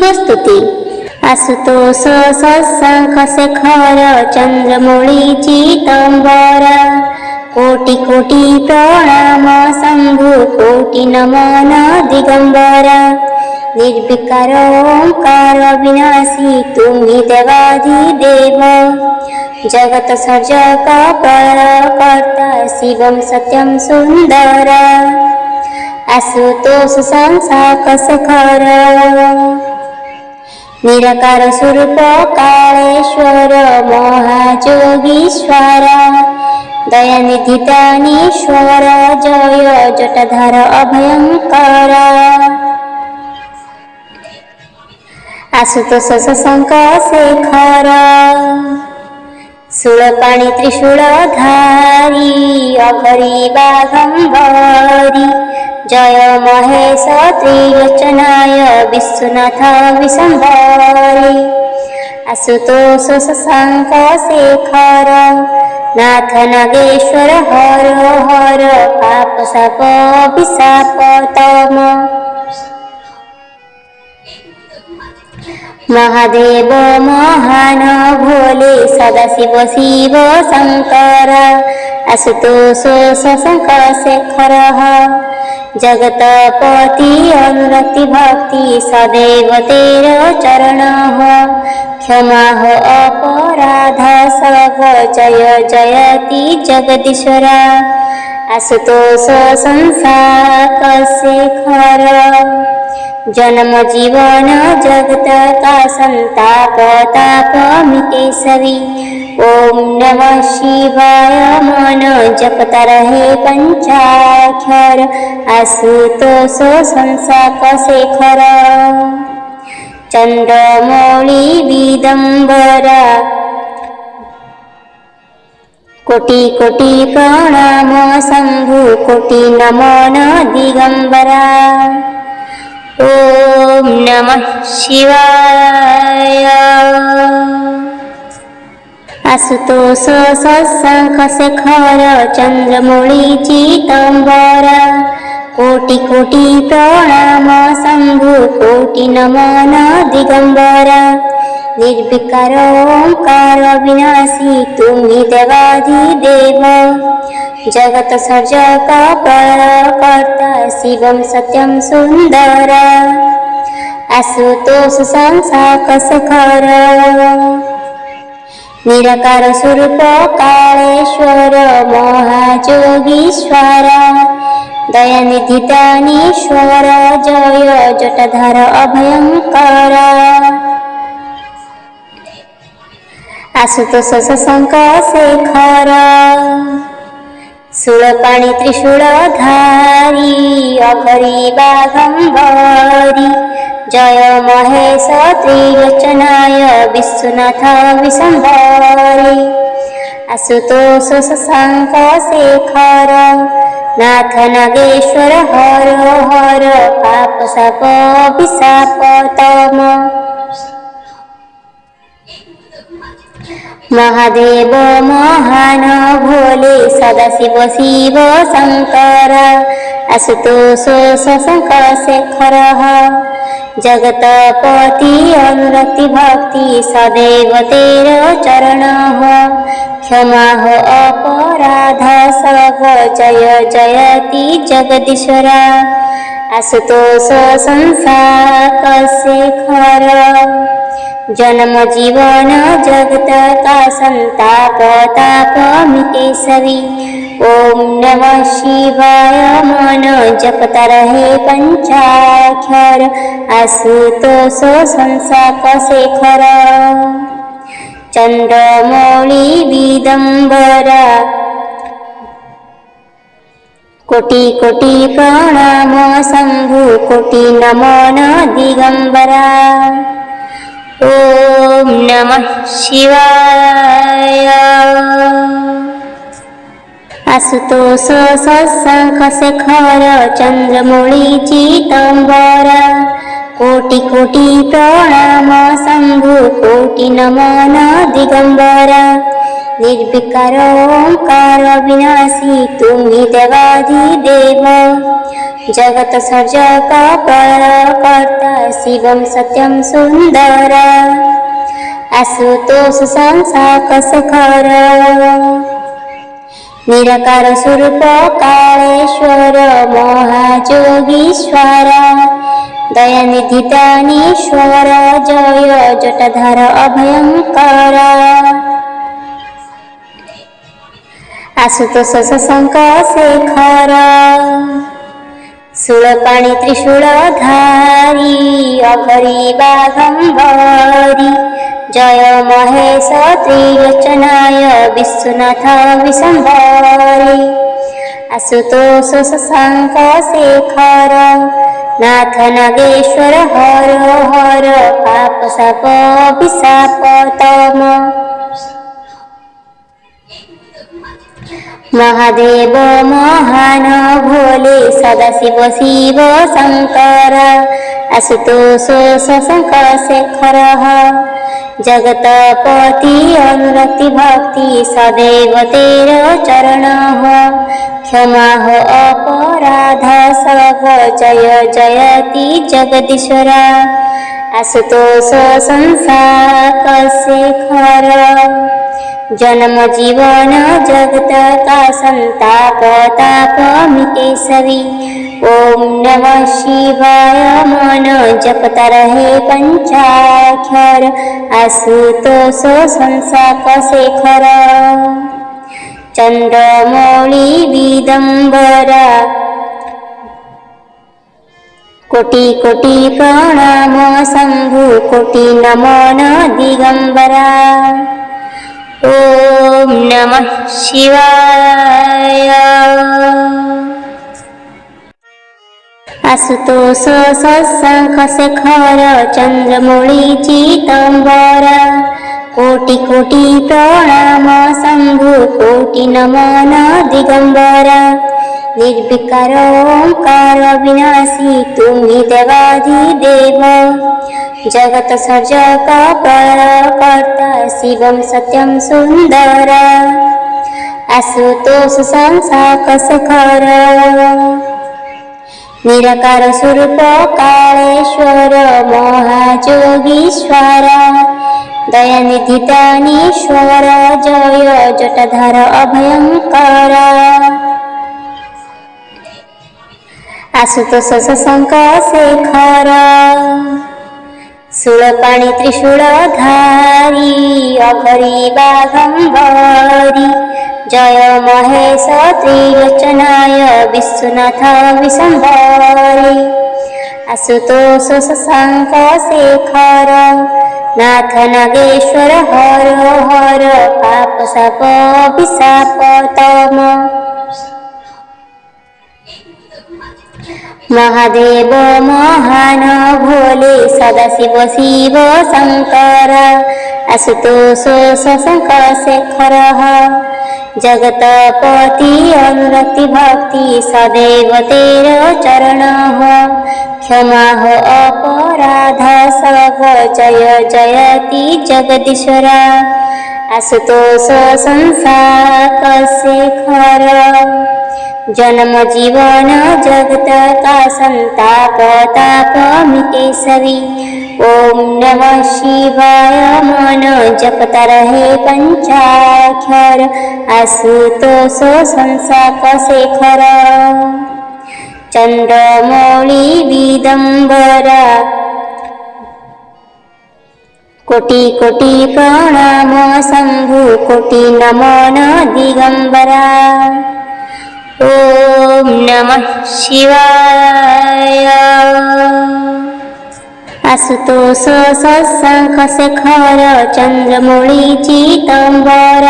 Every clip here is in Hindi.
शिवस्तुती। आशुतोष शशांक शेखर चंद्रमौळी चितंबर, कोटि कोटि प्रणाम शंभु कोटि नमन दिगंबर। निर्विकार ओंकार विनाशी तुम्ही देवाधिदेव, जगत सर्जक प्रलयकर्ता शिवं सत्यं सुंदर। आशुतोष शशांक शेखर निराकार स्वरूप कालेश्वर महाजोगीश्वर, दयानिधि दानीश्वर जय जटाधार अभयंकर। आशुतोष शशांक शेखर शूलपाणि त्रिशूलधारी अघरी बाघंबरी, जय महेश त्रिलोचनाय विश्वनाथ विशंभरी। आशुतोष शशांक शेखर नाथ नागेश्वर हर हर, पाप शाप विशाप तम। महादेव महान भोले सदाशिव शिव शंकर। आशुतोष शशांक शेखर जगतपति अनुरक्ति भक्ति सदैव तेरो चरण हो, क्षमा हो अपराध सब जय जयति जगदीश्वर। आशुतोष शशांक शेखर जन्म जीवन जगत का संताप ताप मिटे सभी। ओम नमः शिवाय मन जपता रहे पंचाक्षर। आशुतोष शशांक शेखर चंद्रमौळी विदंबर, कोटि कोटि प्रणाम शंभु कोटि नमन दिगंबरा। ओम नमः शिवाय। आशुतोष शशांक शेखर चंद्रमौळी चितंबर, कोटि कोटि प्रणाम शंभु कोटि नमन दिगंबर। निर्विकार ओंकार विनाशी तुम्ही देवाधिदेव, जगत सर्जक प्रलयकर्ता शिवं सत्यं सुंदर। आशुतोष शशांक शेखर निराकार स्वरूप कालेश्वर महाजोगीश्वर, दयानिधि दानीश्वर जय जटाधार अभयंकर। आशुतोष शशांक शेखर शूलपाणि त्रिशूलधारी अघरी बाघंबरी, जय महेश त्रिलोचनाय विश्वनाथ विशंभरी। आशुतोष शशांक शेखर नाथ नागेश्वर हर हर, पाप शाप विशाप तम। महादेव महान भोले सदाशिव शिव शंकर। आशुतोष शशांक शेखर जगतपति अनुरक्ति भक्ति सदैव तेरो चरण हो, क्षमा हो अपराध सब जय जयति जगदीश्वर। आशुतोष शशांक शेखर जन्म जीवन जगत का संताप ताप मिटे सभी। ओम नमः शिवाय मन जपता रहे पंचाक्षर। आशुतोष शशांक शेखर चंद्रमौळी विदंबर, कोटि कोटि प्रणाम शंभु कोटि नमन दिगंबरा। ओम नमः शिवाय। आशुतोष शशांक शेखर चंद्रमौळी चितंबर, कोटि कोटि प्रणाम शंभु कोटि नमन दिगंबर। निर्विकार ओंकार विनाशी तुम्ही देवाधिदेव, जगत सर्जक प्रलयकर्ता शिवं सत्यं सुन्दर आशुतोष संसाक शेखर निराकार स्वरूप कालेश्वर महाजोगीश्वर दयानिधि दानीश्वर जय जटाधर अभयंकर आशुतोष शशांक शेखर शूलपाणि त्रिशूलधारी अघरी बाघंबरी जय महेश त्रिलोचनाय विश्वनाथ विशंभरी आशुतोष शशांक शेखर नाथ नागेश्वर हर हर पाप शाप विशाप तम महादेव महान भोले सदाशिव शिव शंकर आशुतोष शशांक शेखर जगतपति अनुरक्ति भक्ति सदैव तेरा चरण हो क्षमा हो अपराध सब जय जयति जगदीश्वर आशुतोष संसाक शेखर जन्म जीवन जगत का संताप ताप मिटे सभी ओम नमः शिवाय मन जपता रहे पंचाक्षर आशुतोष संसाक शेखर चंद्रमौळी विदंबरा कोटि कोटि प्रणाम शंभु कोटि नमन दिगंबरा ओम नमः शिवाय आशुतोष शशांक शेखर चंद्रमौळी चितंबर कोटि कोटि प्रणाम शंभु कोटि नमन दिगंबर निर्विकार ओंकार विनाशी तुम्ही देवाधिदेव जगत सर्जक प्रलयकर्ता शिवं सत्यं सुन्दर आशुतोष संसाक शेखर निराकार स्वरूप कालेश्वर महाजोगीश्वर दयानिधि दानीश्वर जय जटाधर अभयंकर आशुतोष शशांक शेखर शूलपाणि त्रिशूलधारी अघरी बाघंबरी जय महेश त्रिलोचनाय विश्वनाथ विशंभरी आशुतोष शशांक शेखर नाथ नागेश्वर हर हर पाप शाप विशाप तम महादेव महान भोले सदाशिव शिव शंकर आशुतोष शशांक शेखर जगतपति अनुरक्ति भक्ति सदैव तेरा चरण हो क्षमा हो अपराध सब जय जयति जगदीश्वर आशुतोष संसाक शेखर जन्म जीवन जगत का संताप ताप मिटे सभी ओम नमः शिवाय मन जपता रहे पंचाक्षर आशुतोष संसाक शेखर चंद्रमौळी विदंबरा कोटि कोटि प्रणाम शंभु कोटि नमन दिगंबरा ओम नमः शिवाय आशुतोष शशांक शेखर चंद्रमौळी चितंबर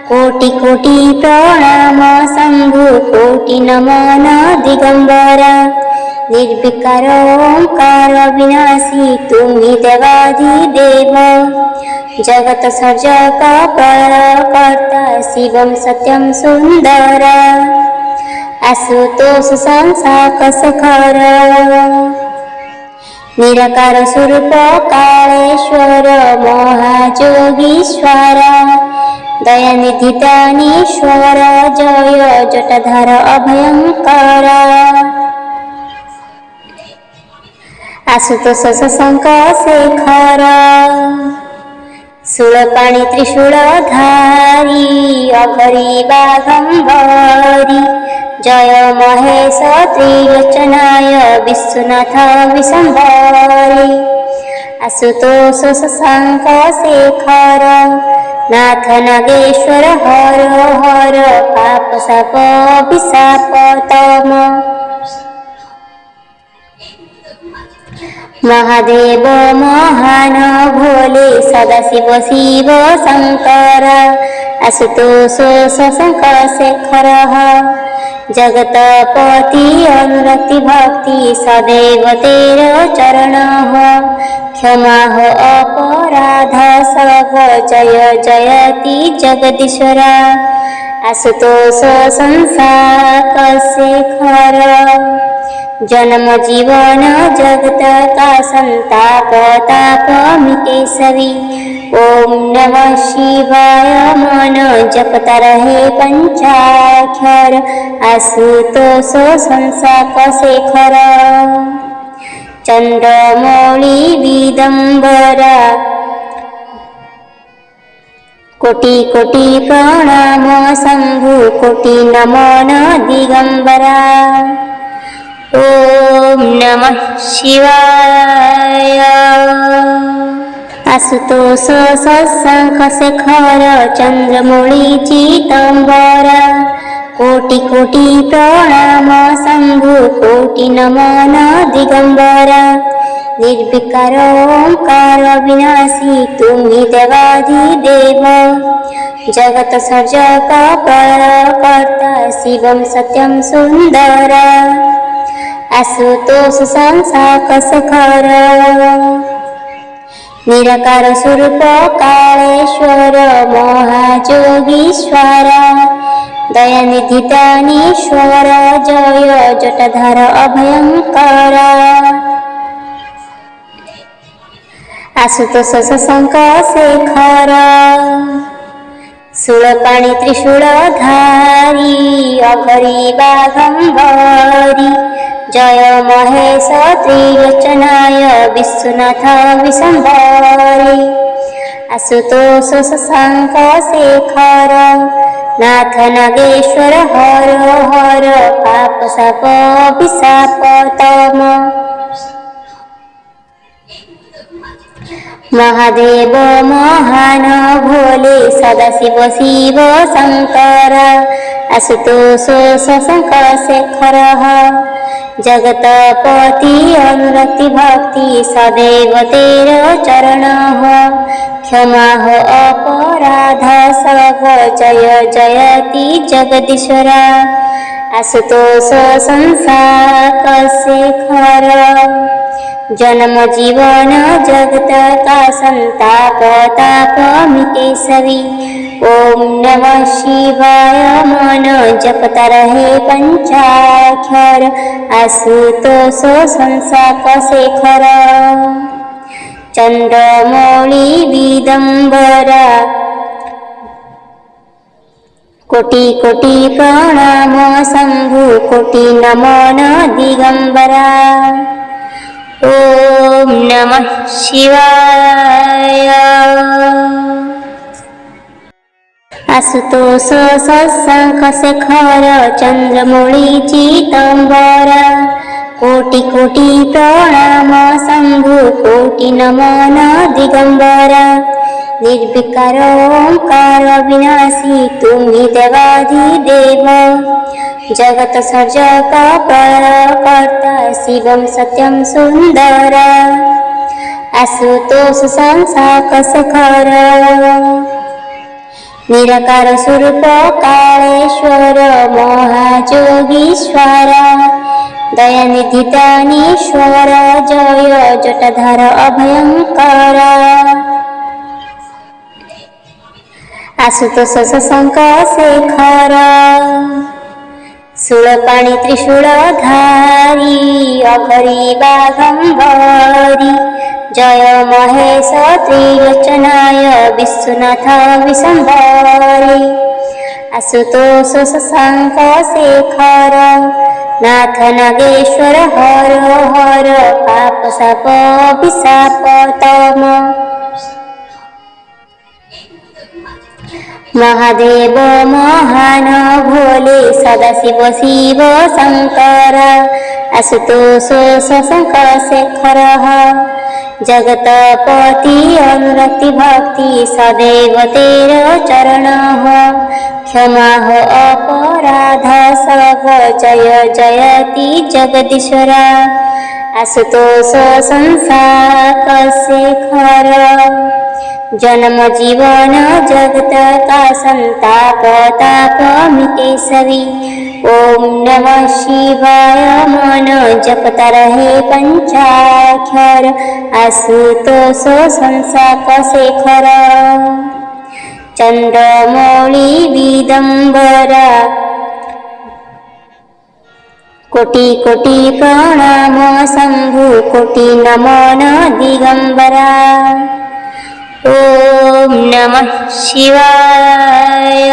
कोटि कोटि प्रणाम शंभु कोटि नमन दिगंबर निर्विकार ओंकार विनाशी तुम्ही देवाधिदेव जगत सर्जक प्रलयकर्ता शिवं सत्यं सुन्दर आशुतोष संसाक शेखर निराकार स्वरूप कालेश्वर महाजोगीश्वर दयानिधि दानीश्वर जय जटाधर अभयंकर आशुतोष शशांक शेखर शूलपाणि त्रिशूलधारी अघरी बाघंबरी जय महेश त्रिलोचनाय विश्वनाथ विशंभरी आशुतोष शशांक शेखर नाथ नागेश्वर हर हर पाप साप विशाप तम महादेव महान भोले सदाशिव शिव शंकर आशुतोष शशांक शेखर जगतपति अनुरक्ति भक्ति सदैव तेरो चरण क्षमा हो अपराध सब जय जयति जगदीश्वर आशुतोष शशांक शेखर जन्म जीवन जगत का संताप ताप मिटे सभी ओम नमः शिवाय मन जपता रहे पंचाक्षर आशुतोष शशांक शेखर चंद्रमौळी विदंबरा कोटि कोटि प्रणाम शंभु कोटि नमन दिगंबरा ओम नमः शिवाय आशुतोष शशांक शेखर चंद्रमौळी चिदंबरा कोटि कोटि प्रणाम शंभु कोटि नमन दिगंबरा निर्विकार ओंकार विनाशी तुम्ही देवाधिदेव जगत सर्जक प्रलयकर्ता शिवं सत्यं सुंदर आशुतोष शशांक शेखर निराकार स्वरूप कालेश्वर महाजोगीश्वर दयानिधि दानीश्वर जय जटाधर अभयंकर आशुतोष शशांक शेखर शूलपाणि त्रिशूलधारी अघरी बाघंबरी जय महेश त्रिलोचनाय विश्वनाथ विशंभरी आशुतोष शशांक शेखर नाथ नागेश्वर हर हर पाप साप विशाप तम महादेव महान भोले सदाशिव शिव शंकर आशुतोष शशांक शेखर जगतपति अनुरक्ति भक्ति सदैव तेरो चरण क्षमा हो अपराध सब जय जयति जगदीश्वर आशुतोष शशांक शेखर जन्म जीवन जगत का संताप ताप मिटे सभी ओम नमः शिवाय मन जपता रहे पंचाक्षर आशुतोष शशांक शेखर चंद्रमौळी विदंबरा कोटि कोटि प्रणाम शंभु कोटि नमन दिगंबरा ओम नमः शिवाय आशुतोष शशांक शेखर चंद्रमौळी चिदंबरा कोटि कोटि प्रणाम शंभु कोटि नमन दिगंबरा निर्विकार ओंकार विनाशी तुम्ही देवाधिदेव जगत सर्जक प्रलयकर्ता शिवं सत्यं सुंदर आशुतोष शशांक शेखर निराकार स्वरूप कालेश्वर महाजोगीश्वर दयानिधि दानीश्वर जय जटाधर अभयंकर आशुतोष शशांक शेखर शूलपाणि त्रिशूलधारी अघरी बाघंबरी जय महेश त्रिलोचनाय विश्वनाथ विशंभरी आशुतोष शशांक शेखर नाथ नागेश्वर हर हर पाप साप विशाप तम महादेव महान भोले सदाशिव शिव शंकर आशुतोष शशंक शेखर जगतपति अनुरक्ति भक्ति सदैव तेरो चरण हो क्षमा हो अपराध सब जय जयति जगदीश्वर आशुतोष संसार शेखर जन्म जीवन जगत का संताप ताप मिटे सभी ओम नमः शिवाय मन जपता रहे पंचाक्षर आशुतोष संसाप शेखर चंद्रमौली विदंबरा कोटि कोटि प्रणाम शंभु कोटि नमन दिगंबरा ओम नमः शिवाय।